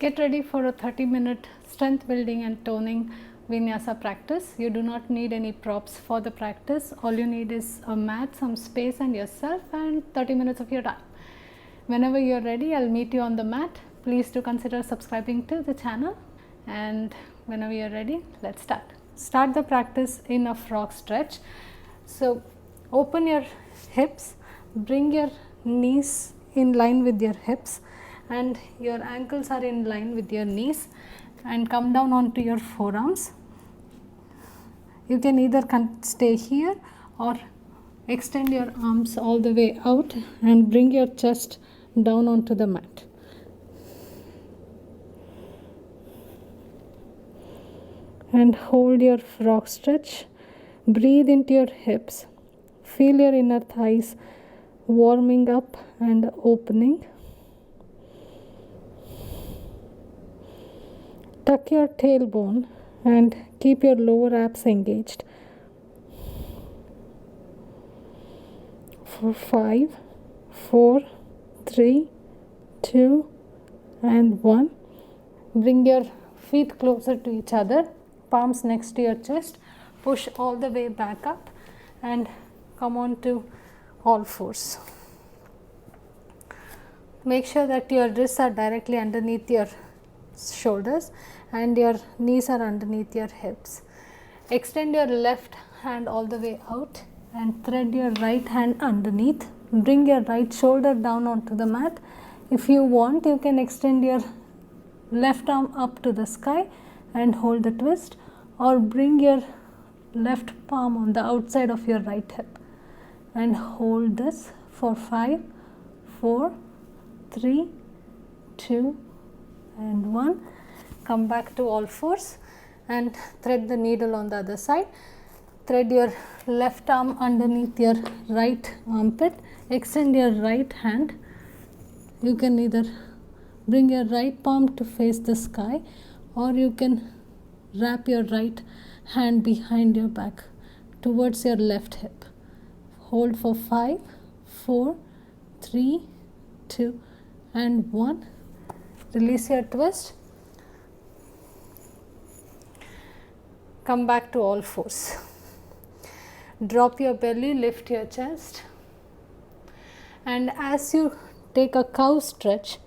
Get ready for a 30-minute strength building and toning Vinyasa practice. You do not need any props for the practice. All you need is a mat, some space and yourself, and 30 minutes of your time. Whenever you are ready, I'll meet you on the mat. Please do consider subscribing to the channel, and whenever you are ready, let's start. Start the practice in a frog stretch. So open your hips, bring your knees in line with your hips, and your ankles are in line with your knees, and come down onto your forearms. You can either stay here or extend your arms all the way out and bring your chest down onto the mat. And hold your frog stretch. Breathe into your hips. Feel your inner thighs warming up and opening. Tuck your tailbone and keep your lower abs engaged. For 5, 4, 3, 2, and 1. Bring your feet closer to each other, palms next to your chest. Push all the way back up and come on to all fours. Make sure that your wrists are directly underneath your shoulders and your knees are underneath your hips. Extend your left hand all the way out and thread your right hand underneath. Bring your right shoulder down onto the mat. If you want, you can extend your left arm up to the sky and hold the twist, or bring your left palm on the outside of your right hip and hold this for 5, 4, 3, 2, and 1. Come back to all fours and thread the needle on the other side. Thread your left arm underneath your right armpit. Extend your right hand. You can either bring your right palm to face the sky, or you can wrap your right hand behind your back towards your left hip. Hold for 5, 4, 3, 2, and 1. Release your twist. Come back to all fours. Drop your belly, lift your chest, and as you take a cow stretch,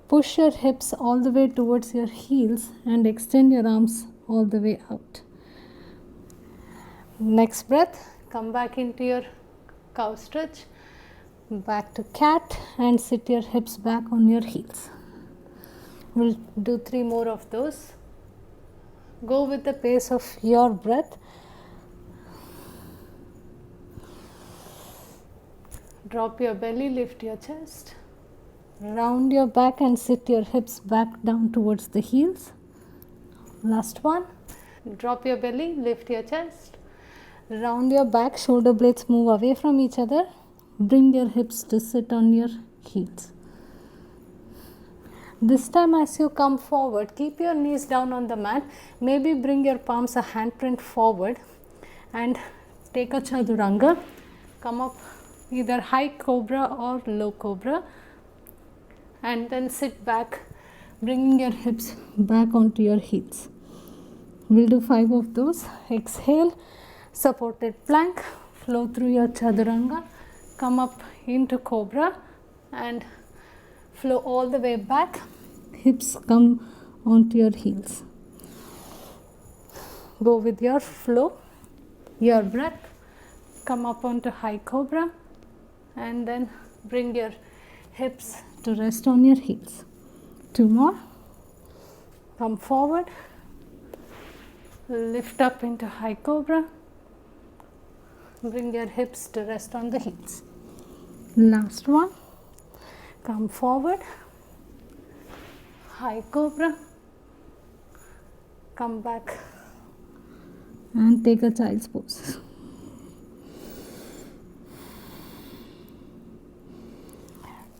push your hips all the way towards your heels and extend your arms all the way out. Next breath, come back into your cow stretch, back to cat, and sit your hips back on your heels. We'll do 3 more of those. Go with the pace of your breath. Drop your belly, lift your chest. Round your back and sit your hips back down towards the heels. Last one. Drop your belly, lift your chest. Round your back, shoulder blades move away from each other. Bring your hips to sit on your heels. This time, as you come forward, keep your knees down on the mat. Maybe bring your palms a handprint forward and take a chaturanga. Come up either high cobra or low cobra, and then sit back, bringing your hips back onto your heels. We'll do 5 of those. Exhale, supported plank, flow through your chaturanga, come up into cobra and flow all the way back. Hips come onto your heels. Go with your flow, your breath. Come up onto high cobra and then bring your hips to rest on your heels. 2 more. Come forward. Lift up into high cobra. Bring your hips to rest on the heels. Last one. Come forward. High cobra. Come back and take a child's pose.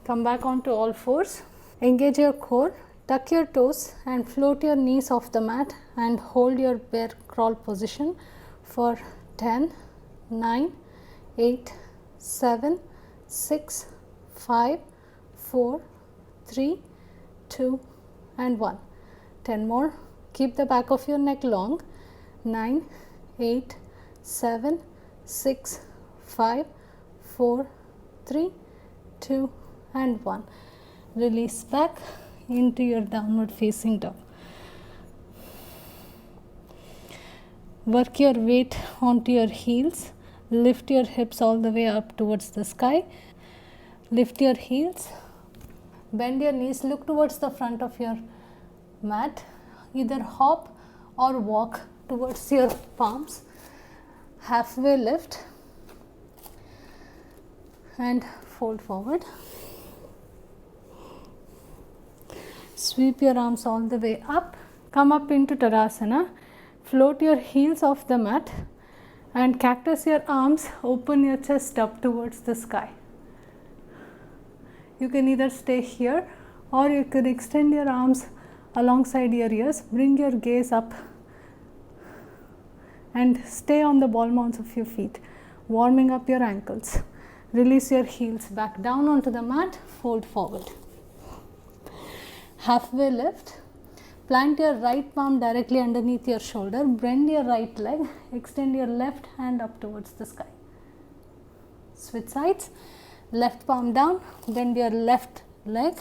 Come back onto all fours. Engage your core. Tuck your toes and float your knees off the mat and hold your bear crawl position for 10, 9, 8, 7, 6, 5, 4, 3, 2, and 1. 10 more. Keep the back of your neck long. 9, 8, 7, 6, 5, 4, 3, 2 and 1. Release back into your downward facing dog. Work your weight onto your heels. Lift your hips all the way up towards the sky. Lift your heels. Bend your knees. Look towards the front of your mat. Either hop or walk towards your palms. Halfway lift and fold forward. Sweep your arms all the way up. Come up into Tadasana. Float your heels off the mat and cactus your arms. Open your chest up towards the sky. You can either stay here or you can extend your arms alongside your ears. Bring your gaze up and stay on the ball mounts of your feet, warming up your ankles. Release your heels back down onto the mat. Fold forward. Halfway lift. Plant your right palm directly underneath your shoulder. Bend your right leg. Extend your left hand up towards the sky. Switch sides. Left palm down. Bend your left leg.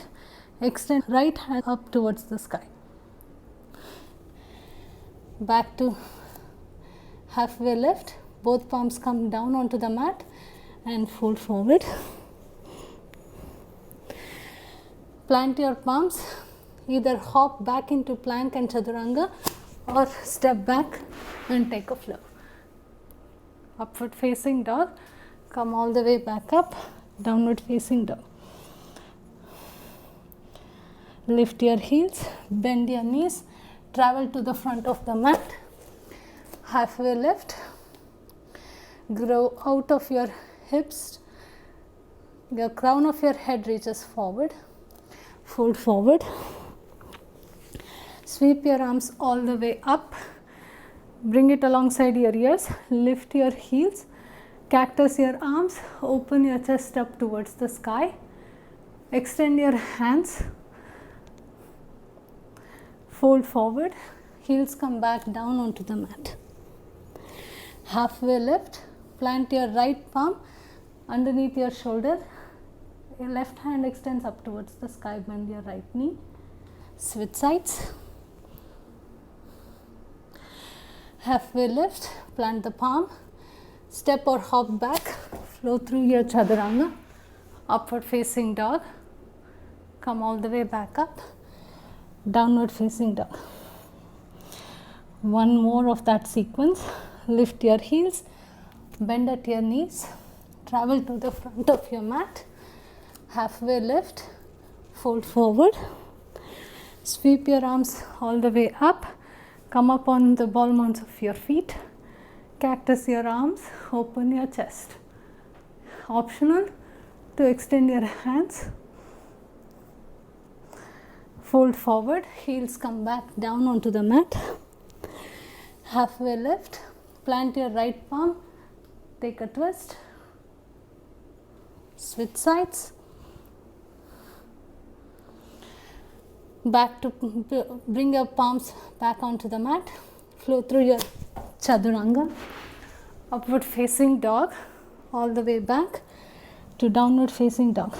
Extend right hand up towards the sky. Back to halfway lift. Both palms come down onto the mat and fold forward. Plant your palms. Either hop back into plank and chaturanga or step back and take a flow. Upward facing dog. Come all the way back up. Downward facing dog. Lift your heels. Bend your knees. Travel to the front of the mat. Halfway lift. Grow out of your hips. The crown of your head reaches forward. Fold forward. Sweep your arms all the way up. Bring it alongside your ears. Lift your heels. Cactus your arms. Open your chest up towards the sky. Extend your hands. Fold forward. Heels come back down onto the mat. Halfway lift. Plant your right palm underneath your shoulder. Your left hand extends up towards the sky. Bend your right knee. Switch sides. Halfway lift. Plant the palm. Step or hop back. Flow through your chaturanga. Upward facing dog. Come all the way back up. Downward facing dog. One more of that sequence. Lift your heels. Bend at your knees. Travel to the front of your mat. Halfway lift. Fold forward. Sweep your arms all the way up. Come up on the ball mounts of your feet. Cactus your arms. Open your chest. Optional to extend your hands. Fold forward. Heels come back down onto the mat. Halfway lift. Plant your right palm. Take a twist. Switch sides. Back to bring your palms back onto the mat. Flow through your chaturanga. Upward facing dog all the way back to downward facing dog.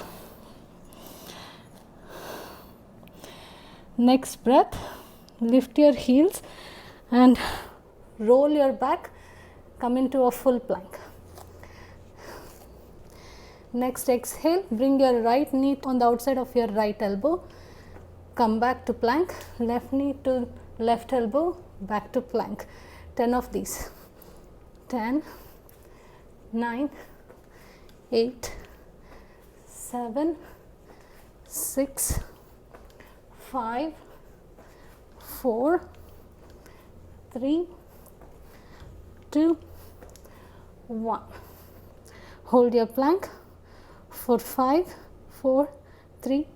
Next breath, lift your heels and roll your back, come into a full plank. Next exhale, bring your right knee on the outside of your right elbow. Come back to plank, left knee to left elbow, back to plank. 10 of these. 10, 9, 8, 7, 6, 5, 4, 3, 2, 1. Hold your plank for 5, 4, 3,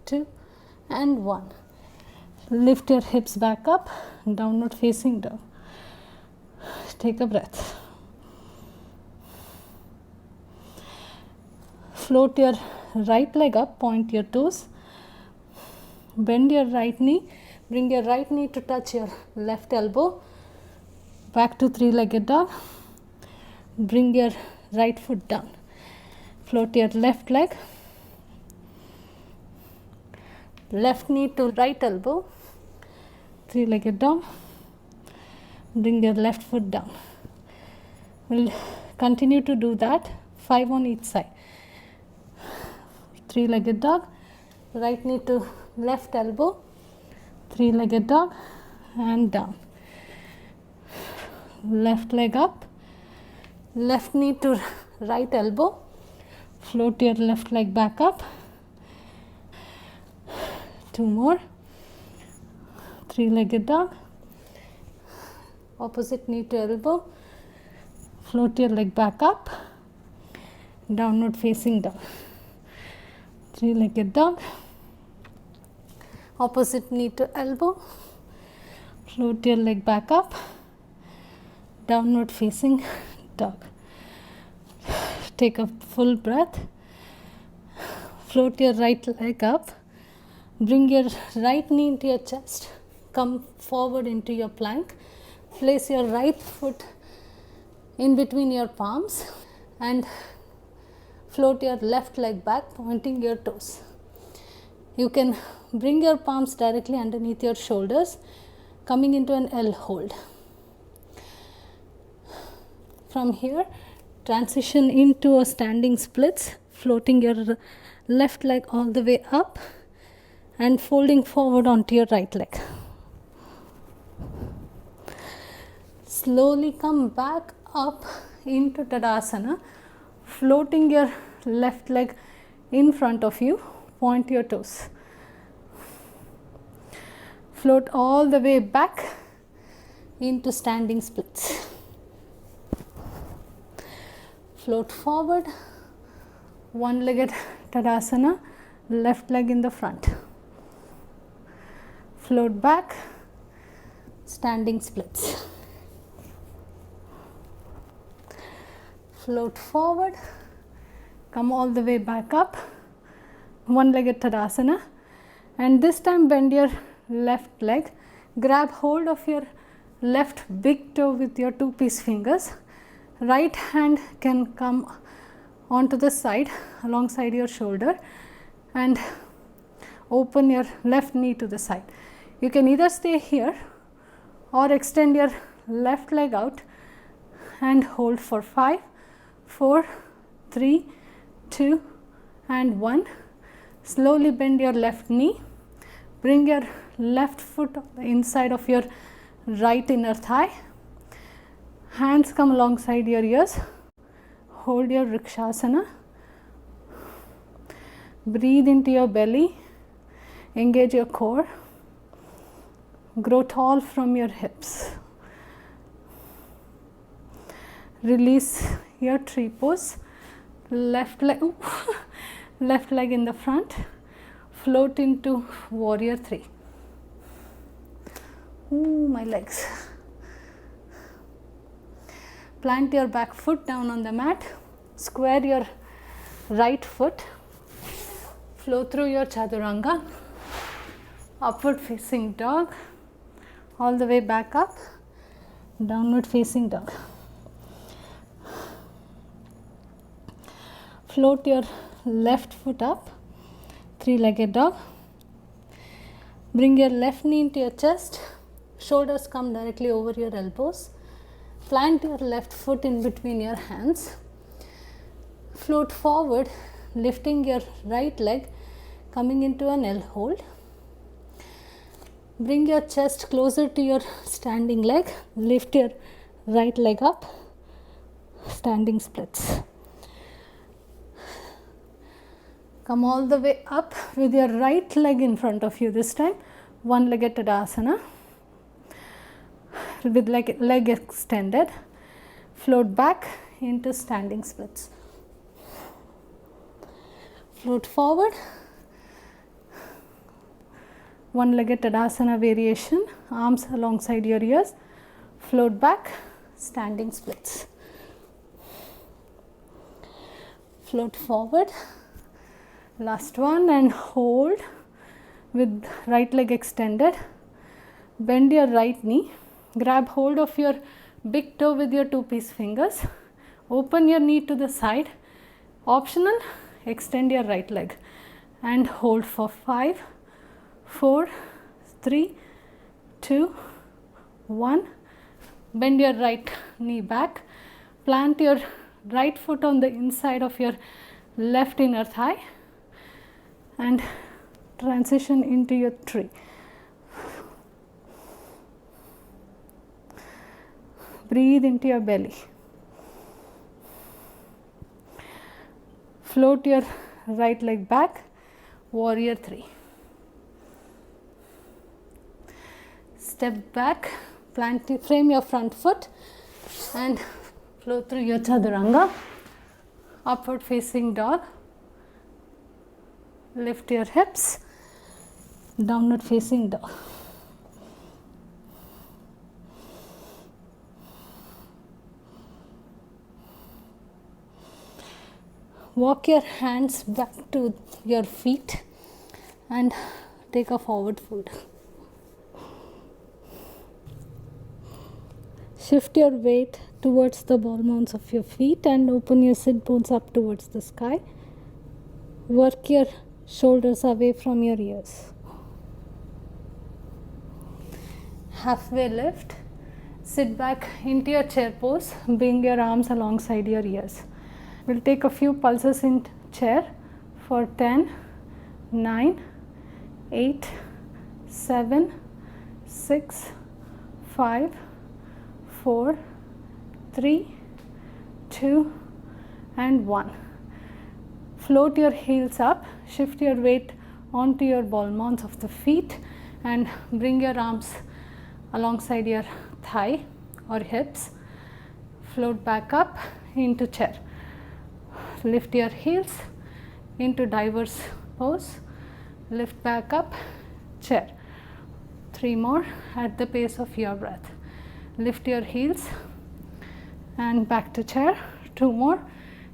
2, and 1. Lift your hips back up, downward facing dog. Take a breath. Float your right leg up, point your toes. Bend your right knee, Bring your right knee to touch your left elbow. Back to three-legged dog. Bring your right foot down. Float your left leg. Left knee to right elbow. Three-legged dog. Bring your left foot down. We'll continue to do that, 5 on each side. Three-legged dog. Right knee to left elbow. Three-legged dog and down. Left leg up. Left knee to right elbow. Float your left leg back up. 2 more. Three-legged dog. Opposite knee to elbow. Float your leg back up. Downward facing dog. Three-legged dog. Opposite knee to elbow. Float your leg back up. Downward facing dog. Take a full breath. Float your right leg up. Bring your right knee into your chest. Come forward into your plank. Place your right foot in between your palms and float your left leg back, pointing your toes. You can bring your palms directly underneath your shoulders, coming into an L hold. From here, transition into a standing splits, floating your left leg all the way up and folding forward onto your right leg. Slowly come back up into Tadasana, floating your left leg in front of you, point your toes. Float all the way back into standing splits. Float forward, one-legged Tadasana, left leg in the front. Float back, standing splits. Float forward, come all the way back up, one-legged Tadasana, and this time bend your left leg, grab hold of your left big toe with your two-piece fingers. Right hand can come onto the side alongside your shoulder and open your left knee to the side. You can either stay here or extend your left leg out and hold for 5, 4, 3, 2 and 1. Slowly bend your left knee. Bring your left foot on the inside of your right inner thigh. Hands come alongside your ears. Hold your Vrikshasana. Breathe into your belly. Engage your core. Grow tall from your hips. Release your tree pose. Left leg in the front. Float into warrior 3. Ooh, my legs. Plant your back foot down on the mat. Square your right foot. Flow through your chaturanga. Upward facing dog. All the way back up. Downward facing dog. Float your left foot up. Three-legged dog. Bring your left knee into your chest. Shoulders come directly over your elbows. Plant your left foot in between your hands. Float forward, lifting your right leg, coming into an L hold. Bring your chest closer to your standing leg. Lift your right leg up. Standing splits. Come all the way up with your right leg in front of you this time. One-legged Tadasana. With leg extended. Float back into standing splits. Float forward. One-legged Tadasana variation. Arms alongside your ears. Float back. Standing splits. Float forward. Last one and hold with right leg extended. Bend your right knee, grab hold of your big toe with your 2-piece fingers, open your knee to the side, optional, extend your right leg and hold for 5, 4, 3, 2, 1. Bend your right knee back, plant your right foot on the inside of your left inner thigh and transition into your tree. Breathe into your belly. Float your right leg back, warrior 3. Step back, frame your front foot and flow through your chaturanga. Upward facing dog. Lift your hips, downward facing dog. Walk your hands back to your feet and take a forward fold. Shift your weight towards the ball mounds of your feet and open your sit bones up towards the sky. Work your shoulders away from your ears. Halfway lift. Sit back into your chair pose. Bring your arms alongside your ears. We'll take a few pulses in chair for 10, 9, 8, 7, 6, 5, 4, 3, 2 and 1. Float your heels up, shift your weight onto your ball mounds of the feet and bring your arms alongside your thigh or hips. Float back up into chair. Lift your heels into diver's pose. Lift back up, chair. 3 more at the pace of your breath. Lift your heels and back to chair. 2 more.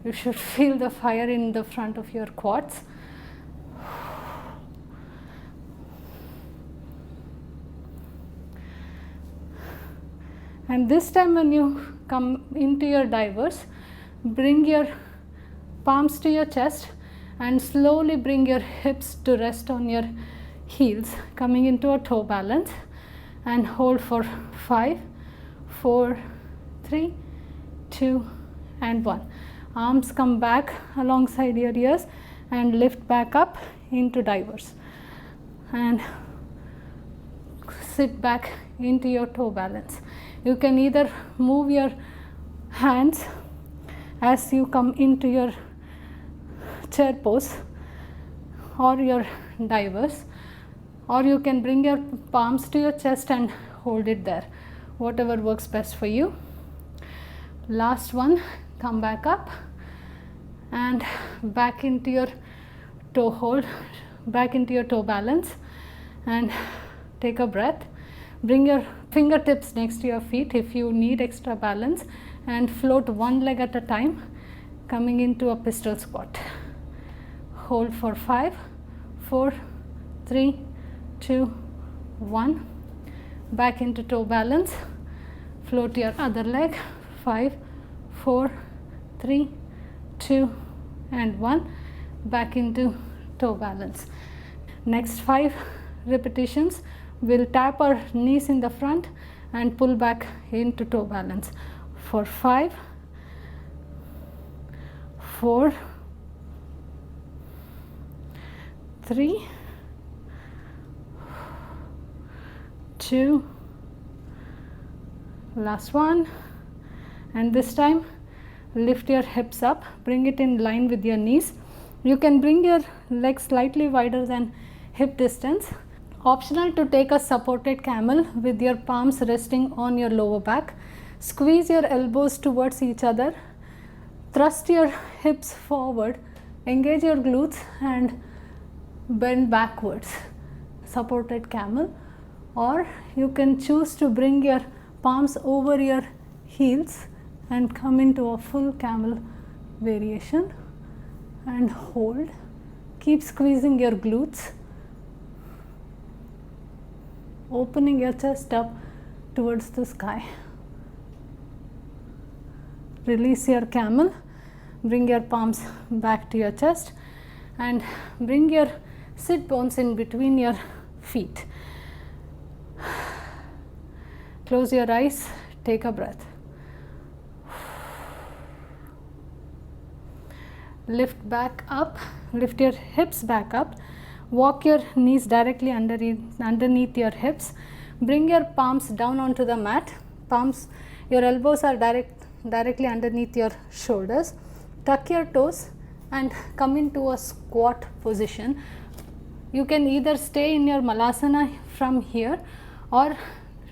You should feel the fire in the front of your quads. And this time when you come into your divers, bring your palms to your chest and slowly bring your hips to rest on your heels, coming into a toe balance and hold for 5, 4, 3, 2 and 1. Arms come back alongside your ears and lift back up into divers and sit back into your toe balance. You can either move your hands as you come into your chair pose or your divers, or you can bring your palms to your chest and hold it there, whatever works best for you. Last one, come back up and back into your toe hold, back into your toe balance and take a breath. Bring your fingertips next to your feet if you need extra balance and float one leg at a time, coming into a pistol squat. Hold for 5, 4, 3, 2, 1. Back into toe balance. Float your other leg. 5, 4, 3, 2 and 1. Back into toe balance. Next 5 repetitions. We'll tap our knees in the front and pull back into toe balance for 5, 4, 3, 2, last one, and this time lift your hips up, bring it in line with your knees. You can bring your legs slightly wider than hip distance. Optional to take a supported camel with your palms resting on your lower back. Squeeze your elbows towards each other. Thrust your hips forward. Engage your glutes and bend backwards. Supported camel. Or you can choose to bring your palms over your heels and come into a full camel variation and hold. Keep squeezing your glutes. opening your chest up towards the sky. Release your camel, bring your palms back to your chest and bring your sit bones in between your feet. Close your eyes, take a breath. Lift back up, lift your hips back up, walk your knees directly underneath your hips, bring your palms down onto the mat, your elbows are directly underneath your shoulders, tuck your toes and come into a squat position. You can either stay in your malasana from here or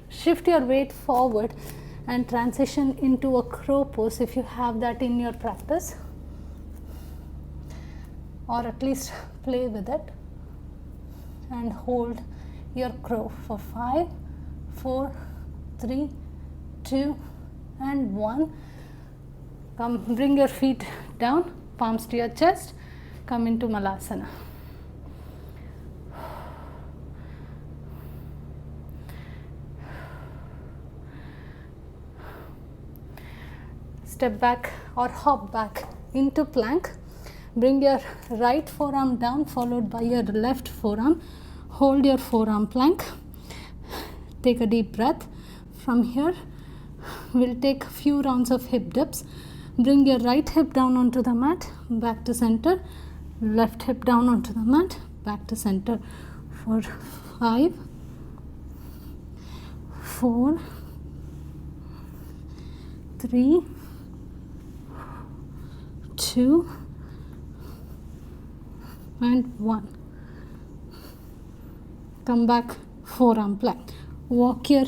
shift your weight forward and transition into a crow pose if you have that in your practice, or at least play with it, and hold your crow for 5, 4, 3, 2 and 1. Come, bring your feet down, palms to your chest, come into malasana. Step back or hop back into plank. Bring your right forearm down followed by your left forearm. Hold your forearm plank. Take a deep breath. From here, we'll take a few rounds of hip dips. Bring your right hip down onto the mat, back to center. Left hip down onto the mat, back to center. For 5, 4, 3, 2 and 1. Come back, forearm plank. Walk your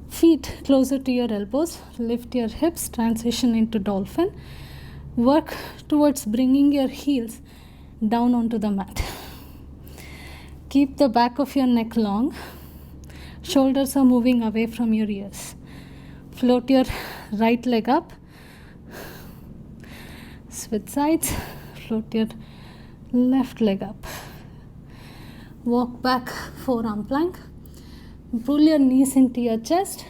feet closer to your elbows, lift your hips, transition into dolphin. Work towards bringing your heels down onto the mat. Keep the back of your neck long. Shoulders are moving away from your ears. Float your right leg up. Switch sides. Float your left leg up. Walk back, forearm plank. Pull your knees into your chest.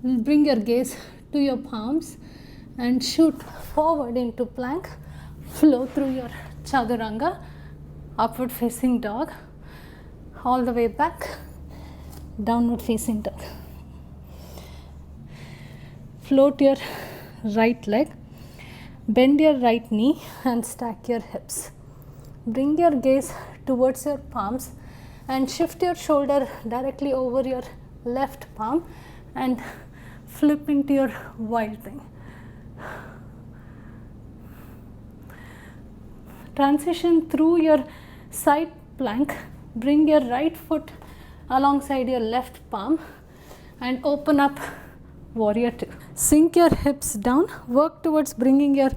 Bring your gaze to your palms and shoot forward into plank. Flow through your chaturanga, upward facing dog, all the way back, downward facing dog. Float your right leg, bend your right knee and stack your hips. Bring your gaze towards your palms and shift your shoulder directly over your left palm and flip into your wild thing. Transition through your side plank. Bring your right foot alongside your left palm and open up warrior 2. Sink your hips down. Work towards bringing your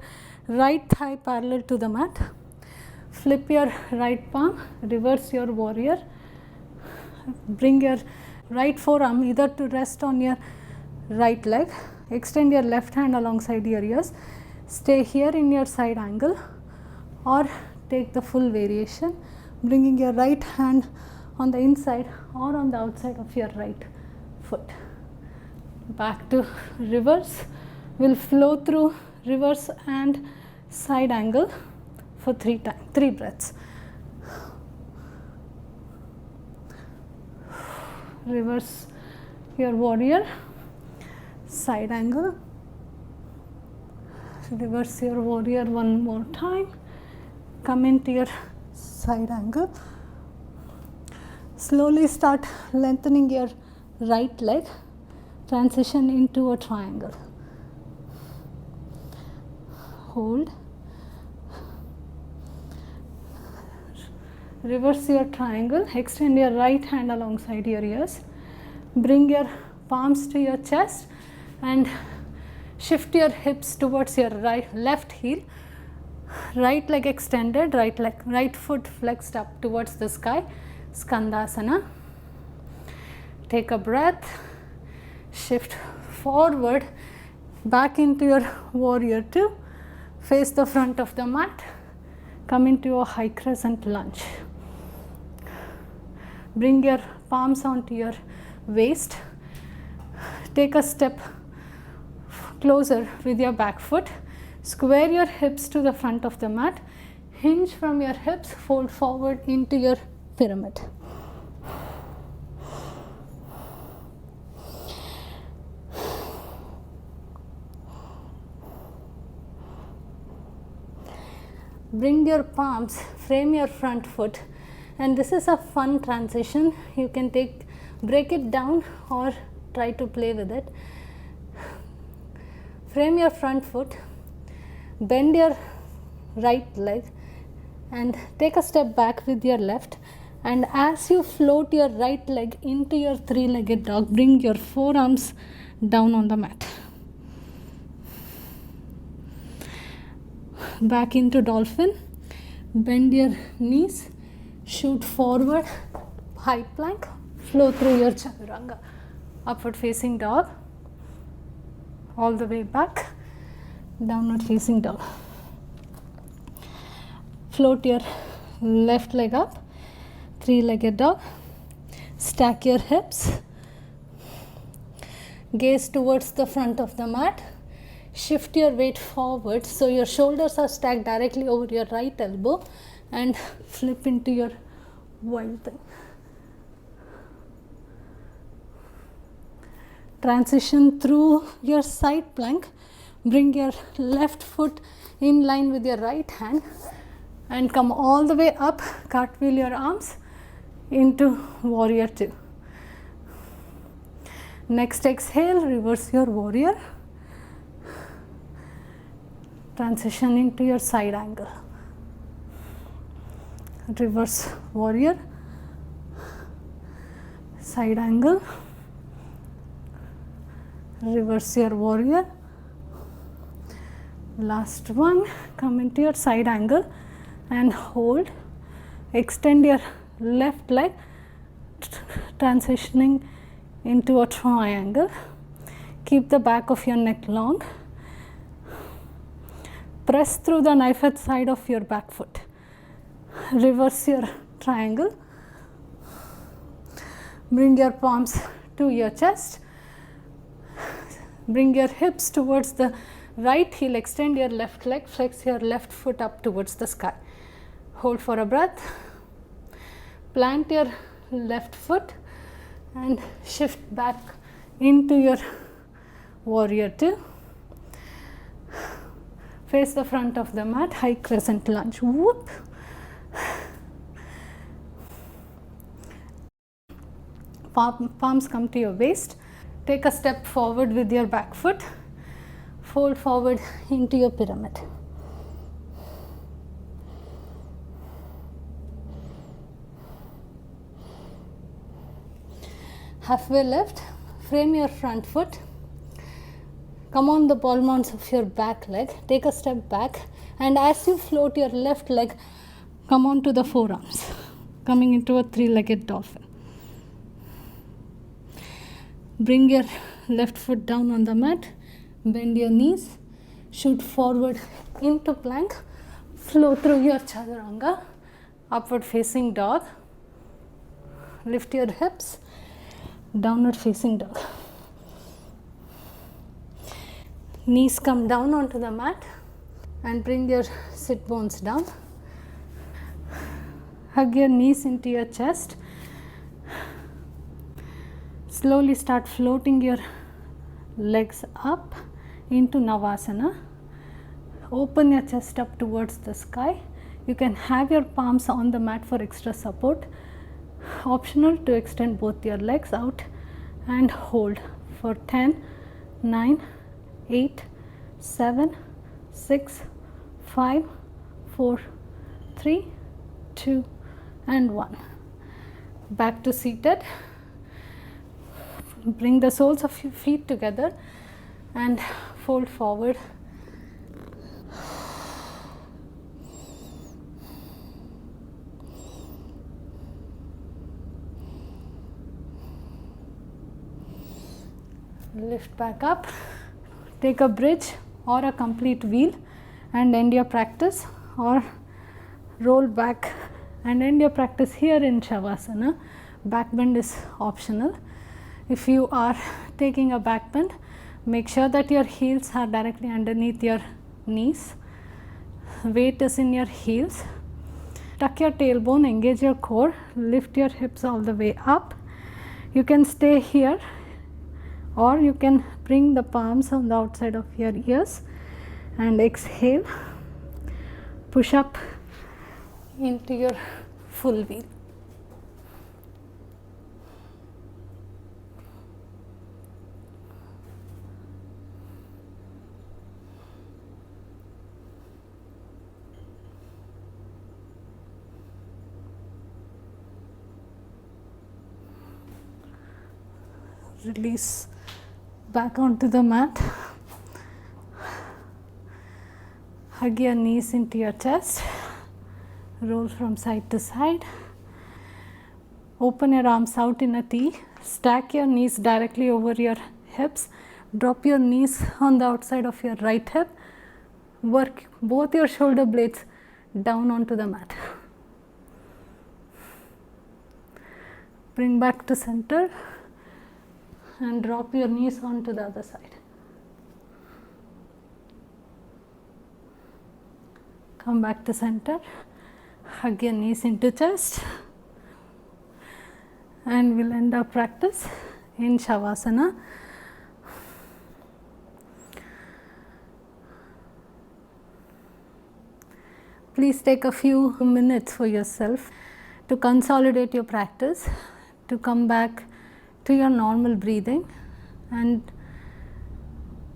right thigh parallel to the mat. Flip your right palm, reverse your warrior. Bring your right forearm either to rest on your right leg. Extend your left hand alongside your ears. Stay here in your side angle or take the full variation, bringing your right hand on the inside or on the outside of your right foot. Back to reverse. We'll flow through reverse and side angle for 3 breaths. Reverse your warrior, side angle, reverse your warrior one more time, come into your side angle. Slowly start lengthening your right leg, transition into a triangle. Hold. Reverse your triangle, extend your right hand alongside your ears, bring your palms to your chest and shift your hips towards your left heel, right leg extended, right foot flexed up towards the sky, Skandasana. Take a breath, shift forward, back into your warrior 2, face the front of the mat, come into a high crescent lunge. Bring your palms onto your waist. Take a step closer with your back foot. Square your hips to the front of the mat. Hinge from your hips, fold forward into your pyramid. Bring your palms, frame your front foot, and this is a fun transition. You can break it down or try to play with it. Frame your front foot, bend your right leg and take a step back with your left, and as you float your right leg into your three-legged dog, bring your forearms down on the mat. Back into dolphin. Bend your knees, shoot forward, high plank, flow through your chaturanga. Upward facing dog, all the way back, downward facing dog. Float your left leg up, three-legged dog. Stack your hips, gaze towards the front of the mat. Shift your weight forward so your shoulders are stacked directly over your right elbow, and flip into your wild thing. Transition through your side plank. Bring your left foot in line with your right hand and come all the way up. Cartwheel your arms into warrior two. Next exhale, reverse your warrior. Transition into your side angle. Reverse warrior, side angle, reverse your warrior. Last one, come into your side angle and hold. Extend your left leg, transitioning into a triangle. Keep the back of your neck long. Press through the knife edge side of your back foot. Reverse your triangle. Bring your palms to your chest. Bring your hips towards the right heel. Extend your left leg. Flex your left foot up towards the sky. Hold for a breath. Plant your left foot and shift back into your warrior two. Face the front of the mat, high crescent lunge. Whoop. Palms come to your waist. Take a step forward with your back foot. Fold forward into your pyramid. Halfway lift, frame your front foot. Come on the ball mounts of your back leg. Take a step back, and as you float your left leg, come on to the forearms, coming into a three-legged dolphin. Bring your left foot down on the mat. Bend your knees. Shoot forward into plank. Flow through your chaturanga. Upward facing dog. Lift your hips. Downward facing dog. Knees come down onto the mat and bring your sit bones down. Hug your knees into your chest. Slowly start floating your legs up into Navasana. Open your chest up towards the sky. You can have your palms on the mat for extra support. Optional to extend both your legs out and hold for 10, 9, 8, 7, 6, 5, 4, 3, 2 and 1. Back to seated. Bring the soles of your feet together and fold forward. Lift back up. Take a bridge or a complete wheel and end your practice, or roll back and end your practice here in Shavasana. Back bend is optional. If you are taking a back bend, make sure that your heels are directly underneath your knees. Weight is in your heels. Tuck your tailbone, engage your core, lift your hips all the way up. You can stay here, or you can bring the palms on the outside of your ears and exhale. Push up into your full wheel. Release back onto the mat. Hug your knees into your chest. Roll from side to side. Open your arms out in a T. Stack your knees directly over your hips. Drop your knees on the outside of your right hip. Work both your shoulder blades down onto the mat. Bring back to center and drop your knees onto the other side. Come back to center. Hug your knees into chest. And we'll end our practice in Shavasana. Please take a few minutes for yourself to consolidate your practice, to come back to your normal breathing, and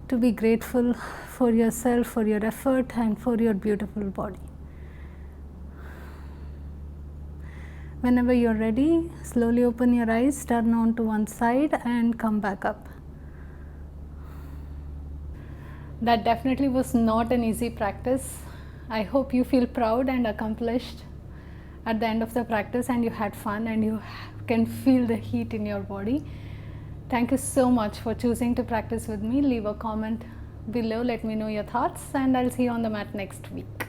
to be grateful for yourself, for your effort, and for your beautiful body. Whenever you're ready, slowly open your eyes, turn on to one side and come back up. That definitely was not an easy practice. I hope you feel proud and accomplished at the end of the practice, and you had fun and you can feel the heat in your body. Thank you so much for choosing to practice with me. Leave a comment below, let me know your thoughts, and I'll see you on the mat next week.